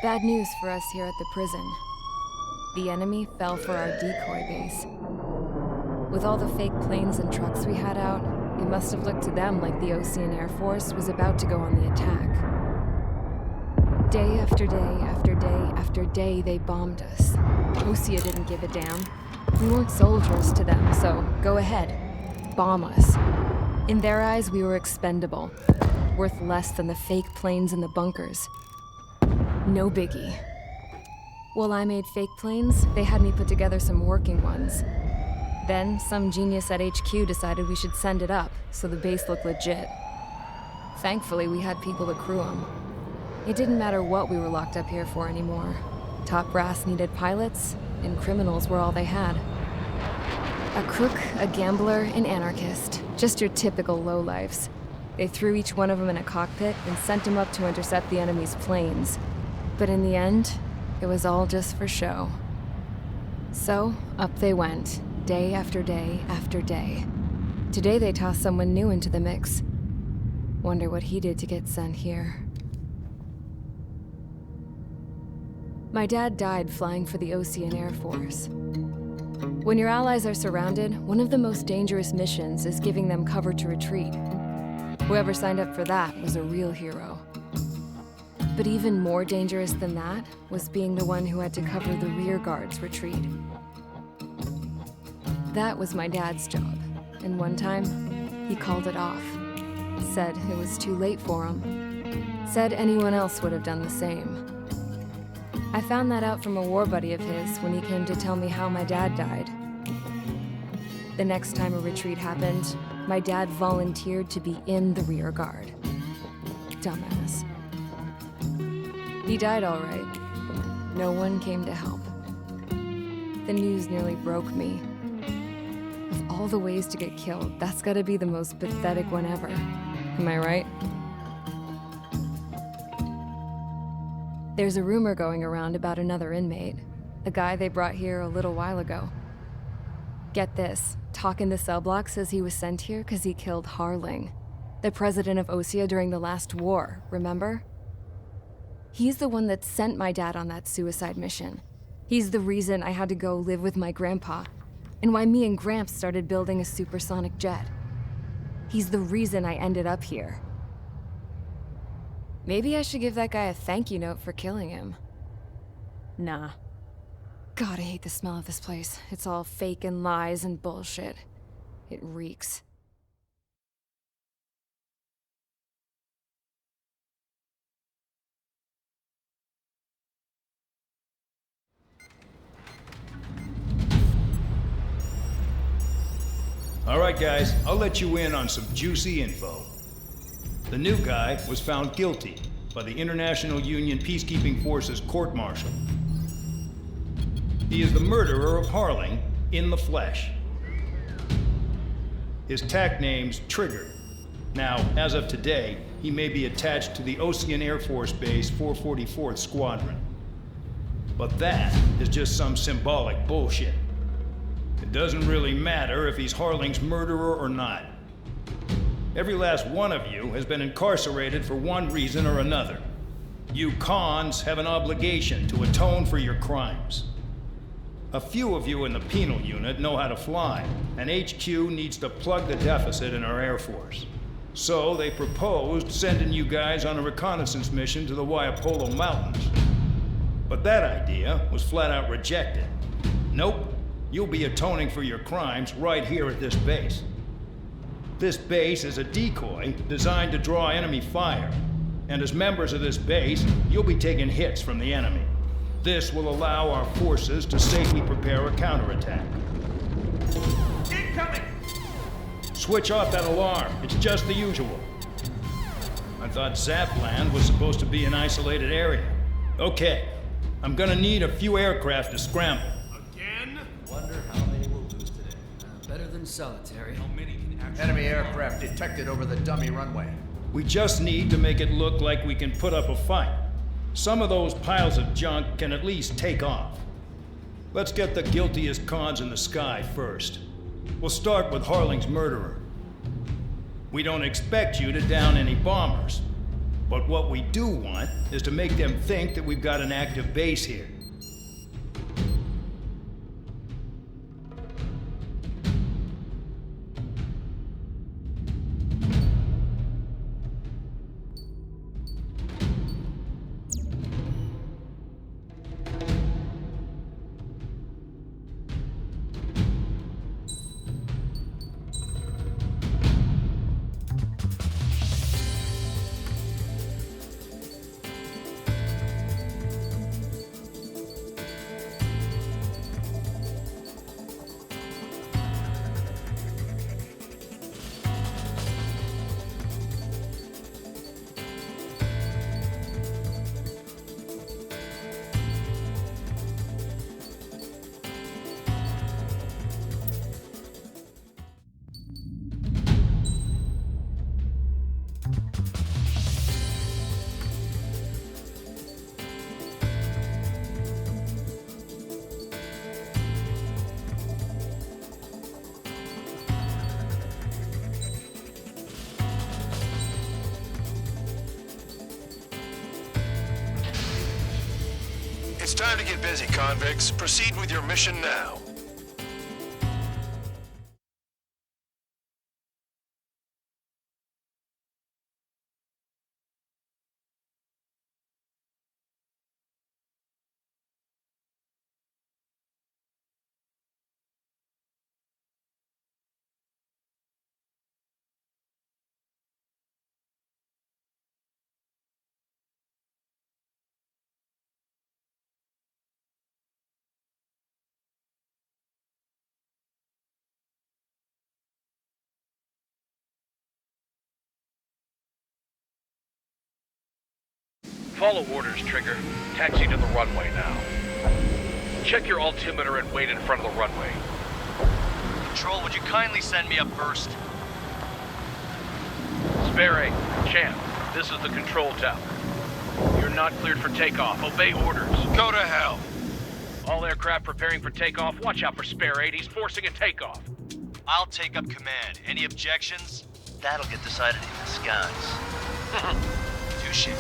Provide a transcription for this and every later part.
Bad news for us here at the prison. The enemy fell for our decoy base. With all the fake planes and trucks we had out, it must have looked to them like the Ocean Air Force was about to go on the attack. Day after day after day after day, they bombed us. Osea didn't give a damn. We weren't soldiers to them, so go ahead. Bomb us. In their eyes, we were expendable. Worth less than the fake planes in the bunkers. No biggie. While I made fake planes, they had me put together some working ones. Then, some genius at HQ decided we should send it up, so the base looked legit. Thankfully, we had people to crew them. It didn't matter what we were locked up here for anymore. Top brass needed pilots, and criminals were all they had. A crook, a gambler, an anarchist. Just your typical lowlifes. They threw each one of them in a cockpit and sent them up to intercept the enemy's planes. But in the end, it was all just for show. So, up they went, day after day after day. Today they tossed someone new into the mix. Wonder what he did to get sent here. My dad died flying for the Ocean Air Force. When your allies are surrounded, one of the most dangerous missions is giving them cover to retreat. Whoever signed up for that was a real hero. But even more dangerous than that was being the one who had to cover the rear guard's retreat. That was my dad's job, and one time, he called it off. Said it was too late for him. Said anyone else would have done the same. I found that out from a war buddy of his when he came to tell me how my dad died. The next time a retreat happened, my dad volunteered to be in the rear guard. Dumbass. He died all right. No one came to help. The news nearly broke me. Of all the ways to get killed, that's gotta be the most pathetic one ever. Am I right? There's a rumor going around about another inmate. A guy they brought here a little while ago. Get this, talk in the cell block says he was sent here because he killed Harling, the president of Osea during the last war, remember? He's the one that sent my dad on that suicide mission. He's the reason I had to go live with my grandpa, and why me and Gramps started building a supersonic jet. He's the reason I ended up here. Maybe I should give that guy a thank you note for killing him. Nah. God, I hate the smell of this place. It's all fake and lies and bullshit. It reeks. All right, guys, I'll let you in on some juicy info. The new guy was found guilty by the International Union Peacekeeping Forces court-martial. He is the murderer of Harling in the flesh. His TAC name's Trigger. Now, as of today, he may be attached to the Ocean Air Force Base 444th Squadron. But that is just some symbolic bullshit. It doesn't really matter if he's Harling's murderer or not. Every last one of you has been incarcerated for one reason or another. You cons have an obligation to atone for your crimes. A few of you in the penal unit know how to fly, and HQ needs to plug the deficit in our Air Force. So they proposed sending you guys on a reconnaissance mission to the Waiapolo Mountains. But that idea was flat out rejected. Nope, you'll be atoning for your crimes right here at this base. This base is a decoy designed to draw enemy fire, and as members of this base, you'll be taking hits from the enemy. This will allow our forces to safely prepare a counterattack. Incoming! Switch off that alarm. It's just the usual. I thought Zapland was supposed to be an isolated area. Okay, I'm gonna need a few aircraft to scramble. Again? Wonder how many we'll lose today. Better than solitary. How many can actually... Enemy aircraft detected over the dummy runway. We just need to make it look like we can put up a fight. Some of those piles of junk can at least take off. Let's get the guiltiest cons in the sky first. We'll start with Harling's murderer. We don't expect you to down any bombers. But what we do want is to make them think that we've got an active base here. It's time to get busy, convicts. Proceed with your mission now. Follow orders, Trigger. Taxi to the runway now. Check your altimeter and wait in front of the runway. Control, would you kindly send me up first? Spare 8, Champ, this is the control tower. You're not cleared for takeoff. Obey orders. Go to hell. All aircraft preparing for takeoff. Watch out for Spare 8. He's forcing a takeoff. I'll take up command. Any objections? That'll get decided in the skies. Touche.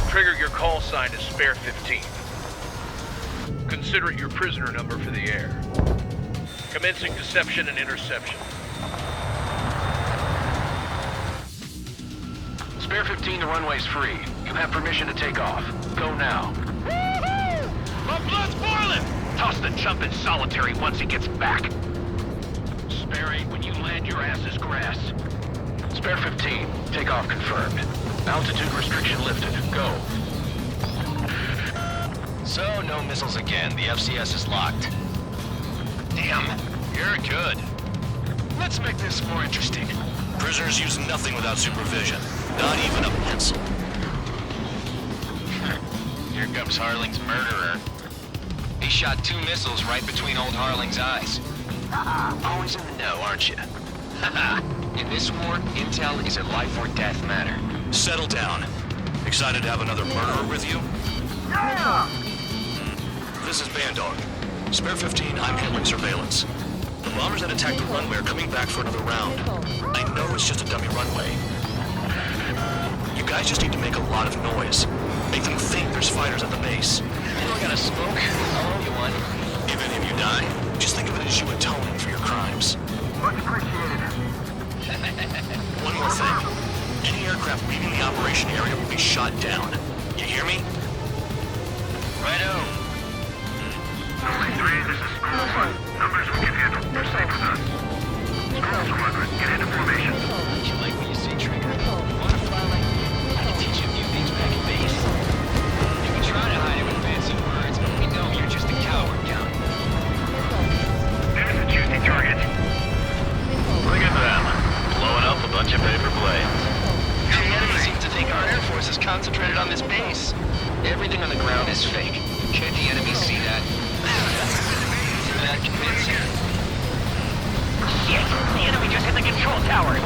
Trigger, your call sign is Spare 15. Consider it your prisoner number for the air. Commencing deception and interception. Spare 15, the runway's free. You have permission to take off. Go now. My blood's boiling! Toss the chump in solitary once he gets back. Spare 8, when you land, your ass is grass. Spare 15, takeoff confirmed. Altitude restriction lifted. Go. So, no missiles again. The FCS is locked. Damn, you're good. Let's make this more interesting. Prisoners use nothing without supervision. Not even a pencil. Here comes Harling's murderer. He shot 2 missiles right between old Harling's eyes. Always in the know, aren't you? In this war, intel is a life or death matter. Settle down. Excited to have another murderer with you? Yeah! This is Bandog. Spare 15, I'm handling surveillance. The bombers that attacked the runway are coming back for another round. I know it's just a dummy runway. You guys just need to make a lot of noise. Make them think there's fighters at the base. You don't gotta smoke. I'll owe you one. If any of you die, just think of it as you atoning for your crimes. Much appreciated. One more thing. Any aircraft leaving the operation area will be shot down. You hear me? Righto. This is Squall 1. Numbers we can handle. You're safe with us. Squall Squadron, get into formation. You like what you see, Trigger? Wanna fly like me? I can teach you a few things back at base. You can try to hide it with fancy words, but we know you're just a coward, Count. There's a juicy target. Look at them. Blowing up a bunch of paper planes. The enemy seems to think our Air Force is concentrated on this base. Everything on the ground is fake. Can't the enemy see that? Isn't that convincing? Shit! The enemy just hit the control tower!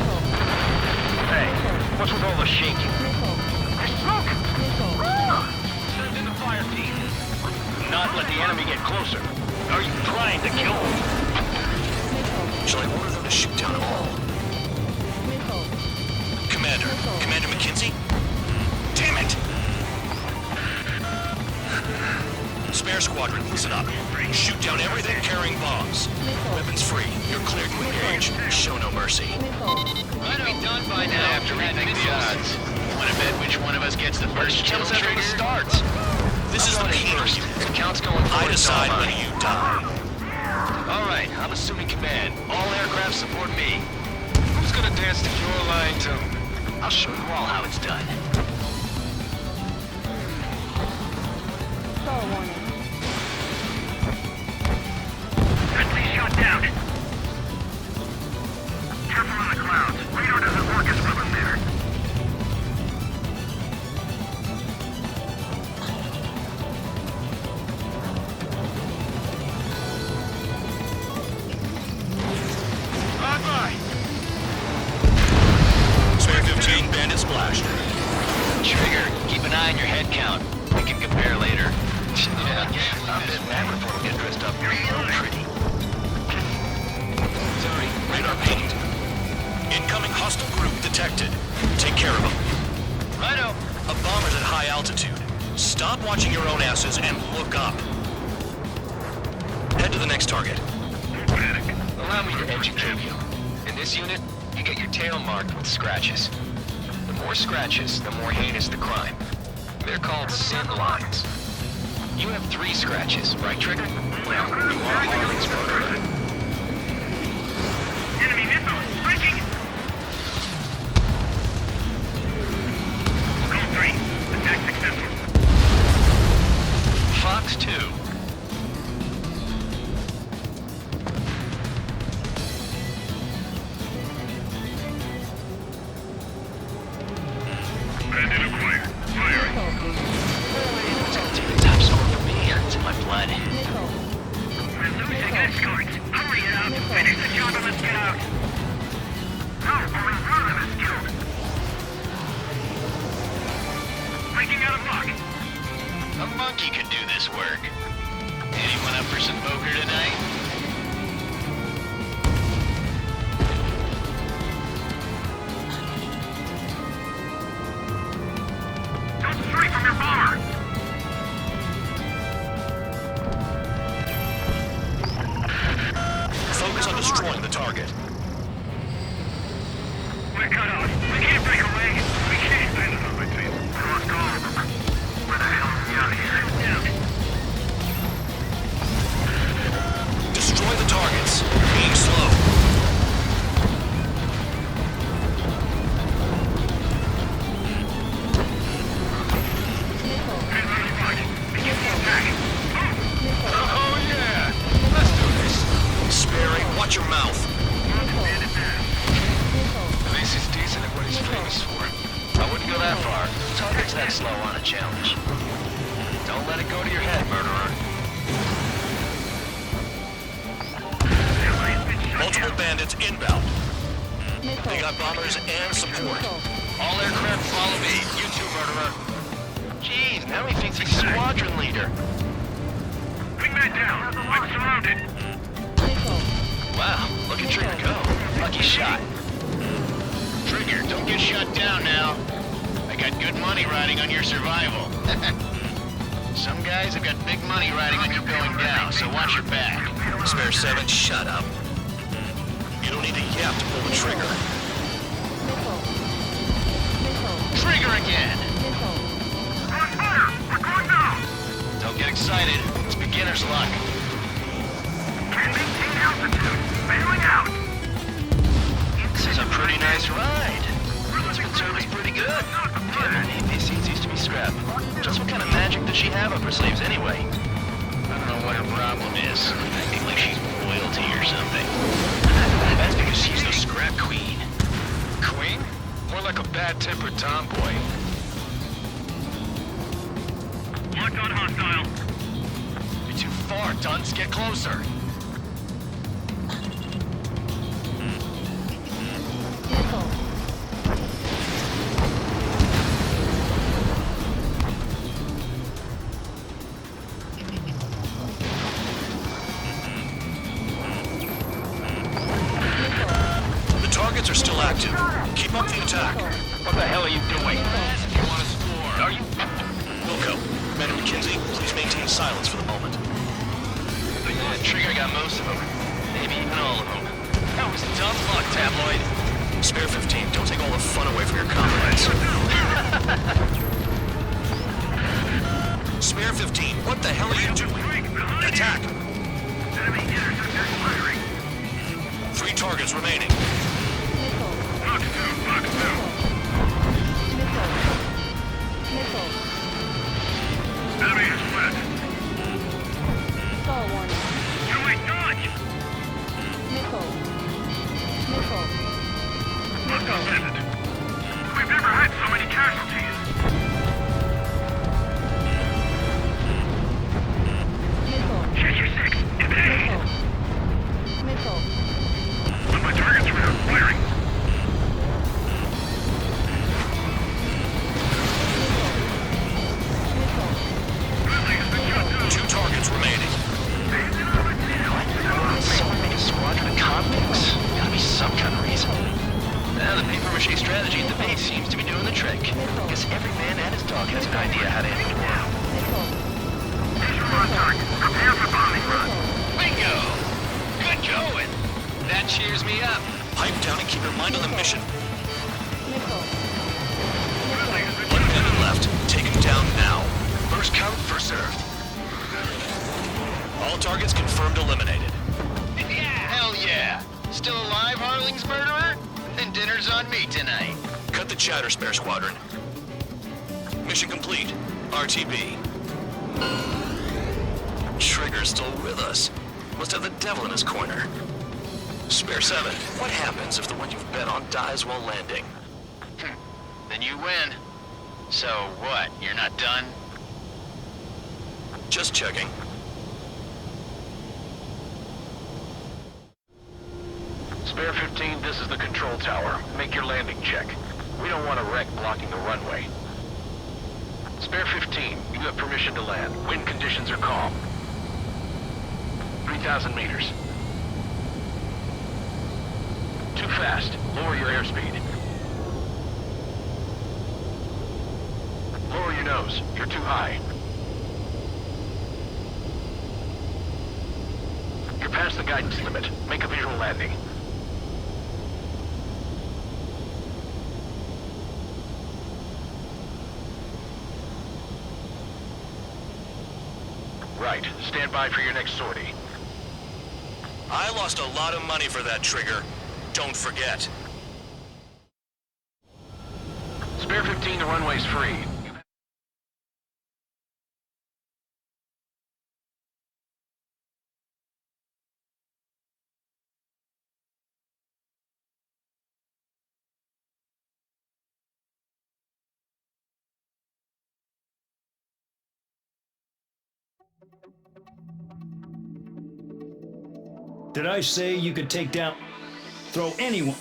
Hey, what's with all the shaking? There's smoke! Send in the fire team. Not let the enemy get closer. Are you trying to kill him? Shall I order them to shoot down all? Commander McKenzie? Squadron, listen up. Shoot down everything carrying bombs. Weapons free. You're cleared to engage. Show no mercy. Might be done by now after rethink the odds. Want to bet which one of us gets the first kill trigger starts? This is the first. P. Count's going I forward. decide whether you die. All right, I'm assuming command. All aircraft support me. Who's gonna dance to your line tune? I'll show you all how it's done. Friendly shot down. Careful on the clouds. Radar doesn't work as well in there. Bye-bye. Spare 15, bandit splashed. Trigger, keep an eye on your head count. We can compare later. Yeah, I bet that report will get dressed up real pretty. Sorry, radar pinged. Incoming hostile group detected. Take care of them. Righto. A bomber's at high altitude. Stop watching your own asses and look up. Head to the next target. Allow me to educate you. In this unit, you get your tail marked with scratches. The more scratches, the more heinous the crime. They're called sin lines. You have 3 scratches, right, Trigger? Well, you are Harley's murderer. Enemy missile. Breaking. Call 3. Attack successful. Fox 2. Bandit acquired. Firing. It's gonna take the top score for me. It's in my blood. We're losing escorts. Hurry it up. Finish the job and let's get out. No, only one of them is killed. Breaking out of luck. A monkey could do this work. Anyone up for some poker tonight? Don't stray from your bomber. Focus on destroying the target. We're cut off. We can't break away. We can't. I don't know between. We lost all of them. Where the hell are we out here? Down. Destroy the targets. Being slow. Head on the spot. Begin the attack. Oh yeah! Let's do this. Sperry, watch your mouth. Bandit down. At least he's decent at what he's famous for. I wouldn't go that far. Target's that slow on a challenge. Don't let it go to your head, murderer. Alliance been shut Multiple down. bandits inbound. They got bombers and support. All aircraft follow me. You too, murderer. Jeez, now he thinks he's squadron leader. Bring that down. I'm surrounded. Wow, look at Trigger go. Lucky shot. Trigger, don't get shut down now. I got good money riding on your survival. Some guys have got big money riding on you going down, so watch your back. Spare 7, shut up. You don't need a yap to pull the trigger. Trigger again! We're on fire. We're going down. Don't get excited. It's beginner's luck. Can't maintain altitude. Bailing out. This is a pretty nice ride. This service pretty good. Damn, her AP seats used to be scrap. Just what kind of magic does she have up her sleeves anyway? I don't know what her problem is. Acting like she's royalty or something. That's because she's the scrap queen. Queen? More like a bad-tempered tomboy. Locked on hostile. You're too far, dunce. Get closer. The targets are still active. Keep up the attack. What the hell are you doing? If you want to score. Are you... Wilco, Commander McKenzie, please maintain silence for the moment. Trigger got most of them. Maybe even all of them. That was dumb luck, Tabloid. Spare 15, don't take all the fun away from your comrades. Spare 15, what the hell are you doing? Attack! Enemy interceptor firing. 3 targets remaining. Box 2, box 2. Enemy is split. Joey, dodge! Missile visit. We've never had so many casualties. Cheshire 6, engage! On my targets around, firing. Friendly has been shot down. 2 targets remaining. Someone make a squadron of convicts? Gotta be some kind of reason. Now the paper-mache strategy at the base seems to be doing the trick. Guess every man and his dog has an idea how to end the war. Visual on target. Prepare for bombing run. Bingo! Good going! That cheers me up. Pipe down and keep your mind on the mission. Friendly has been 1 shot minute down. left. Take him down now. First come, first served. All targets confirmed eliminated. Hell yeah! Still alive, Harling's murderer? Then dinner's on me tonight. Cut the chatter, Spare Squadron. Mission complete. RTB. Trigger's still with us. Must have the devil in his corner. Spare 7, what happens if the one you've bet on dies while landing? Then you win. So what, you're not done? Just checking. Spare 15, this is the control tower. Make your landing check. We don't want a wreck blocking the runway. Spare 15, you have permission to land. Wind conditions are calm. 3,000 meters. Too fast. Lower your airspeed. Lower your nose. You're too high. You're past the guidance limit. Make a visual landing. Right. Stand by for your next sortie. I lost a lot of money for that trigger. Don't forget. Spare 15, the runway's free. Did I say you could take down... throw anyone...